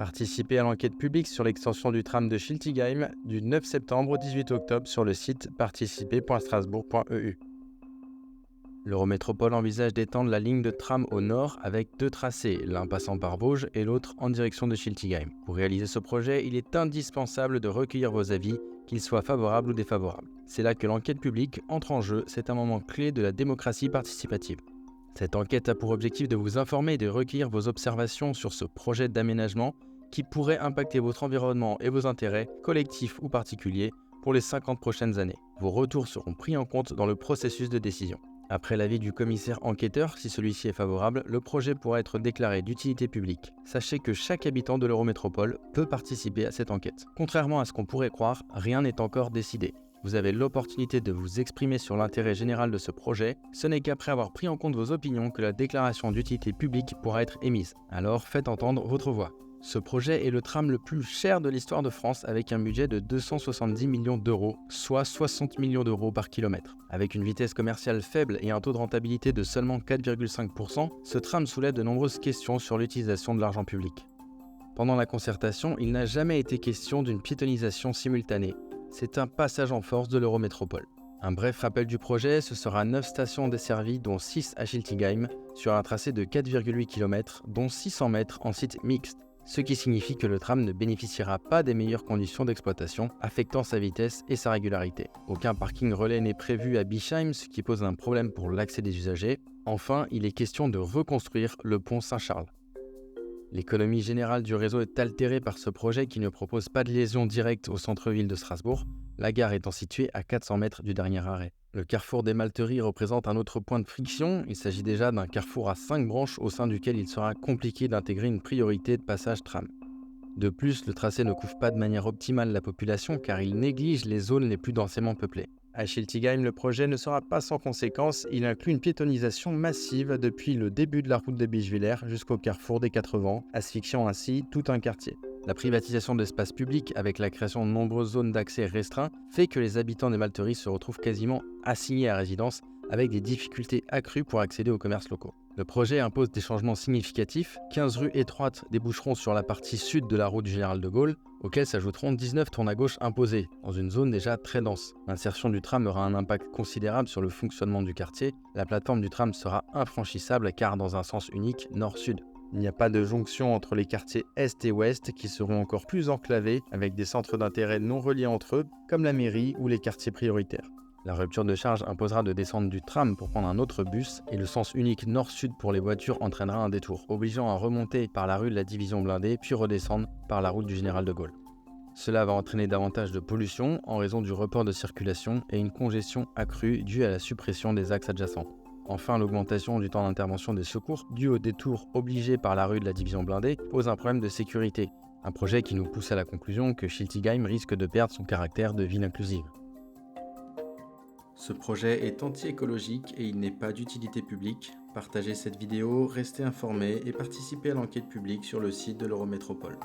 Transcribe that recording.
Participez à l'enquête publique sur l'extension du tram de Schiltigheim du 9 septembre au 18 octobre sur le site participer.strasbourg.eu. L'Eurométropole envisage d'étendre la ligne de tram au nord avec deux tracés, l'un passant par Vosges et l'autre en direction de Schiltigheim. Pour réaliser ce projet, il est indispensable de recueillir vos avis, qu'ils soient favorables ou défavorables. C'est là que l'enquête publique entre en jeu, c'est un moment clé de la démocratie participative. Cette enquête a pour objectif de vous informer et de recueillir vos observations sur ce projet d'aménagement qui pourrait impacter votre environnement et vos intérêts, collectifs ou particuliers, pour les 50 prochaines années. Vos retours seront pris en compte dans le processus de décision. Après l'avis du commissaire enquêteur, si celui-ci est favorable, le projet pourra être déclaré d'utilité publique. Sachez que chaque habitant de l'Eurométropole peut participer à cette enquête. Contrairement à ce qu'on pourrait croire, rien n'est encore décidé. Vous avez l'opportunité de vous exprimer sur l'intérêt général de ce projet. Ce n'est qu'après avoir pris en compte vos opinions que la déclaration d'utilité publique pourra être émise. Alors faites entendre votre voix. Ce projet est le tram le plus cher de l'histoire de France avec un budget de 270 millions d'euros, soit 60 millions d'euros par kilomètre. Avec une vitesse commerciale faible et un taux de rentabilité de seulement 4,5%, ce tram soulève de nombreuses questions sur l'utilisation de l'argent public. Pendant la concertation, il n'a jamais été question d'une piétonisation simultanée. C'est un passage en force de l'Eurométropole. Un bref rappel du projet, ce sera 9 stations desservies, dont 6 à Schiltigheim, sur un tracé de 4,8 km, dont 600 mètres en site mixte. Ce qui signifie que le tram ne bénéficiera pas des meilleures conditions d'exploitation, affectant sa vitesse et sa régularité. Aucun parking relais n'est prévu à Bischheim, ce qui pose un problème pour l'accès des usagers. Enfin, il est question de reconstruire le pont Saint-Charles. L'économie générale du réseau est altérée par ce projet qui ne propose pas de liaison directe au centre-ville de Strasbourg, la gare étant située à 400 mètres du dernier arrêt. Le carrefour des Malteries représente un autre point de friction. Il s'agit déjà d'un carrefour à 5 branches au sein duquel il sera compliqué d'intégrer une priorité de passage tram. De plus, le tracé ne couvre pas de manière optimale la population car il néglige les zones les plus densément peuplées. À Schiltigheim, le projet ne sera pas sans conséquences. Il inclut une piétonisation massive depuis le début de la route de Bischwiller jusqu'au carrefour des Quatre Vents, asphyxiant ainsi tout un quartier. La privatisation de l'espace public, avec la création de nombreuses zones d'accès restreints, fait que les habitants des Malteries se retrouvent quasiment assignés à résidence, avec des difficultés accrues pour accéder aux commerces locaux. Le projet impose des changements significatifs. 15 rues étroites déboucheront sur la partie sud de la route du Général de Gaulle, auxquelles s'ajouteront 19 tournes à gauche imposées, dans une zone déjà très dense. L'insertion du tram aura un impact considérable sur le fonctionnement du quartier. La plateforme du tram sera infranchissable car dans un sens unique nord-sud. Il n'y a pas de jonction entre les quartiers Est et Ouest qui seront encore plus enclavés avec des centres d'intérêt non reliés entre eux, comme la mairie ou les quartiers prioritaires. La rupture de charge imposera de descendre du tram pour prendre un autre bus et le sens unique nord-sud pour les voitures entraînera un détour, obligeant à remonter par la rue de la Division blindée puis redescendre par la route du Général de Gaulle. Cela va entraîner davantage de pollution en raison du report de circulation et une congestion accrue due à la suppression des axes adjacents. Enfin, l'augmentation du temps d'intervention des secours due au détour obligé par la rue de la Division blindée pose un problème de sécurité. Un projet qui nous pousse à la conclusion que Schiltigheim risque de perdre son caractère de ville inclusive. Ce projet est anti-écologique et il n'est pas d'utilité publique. Partagez cette vidéo, restez informés et participez à l'enquête publique sur le site de l'Eurométropole.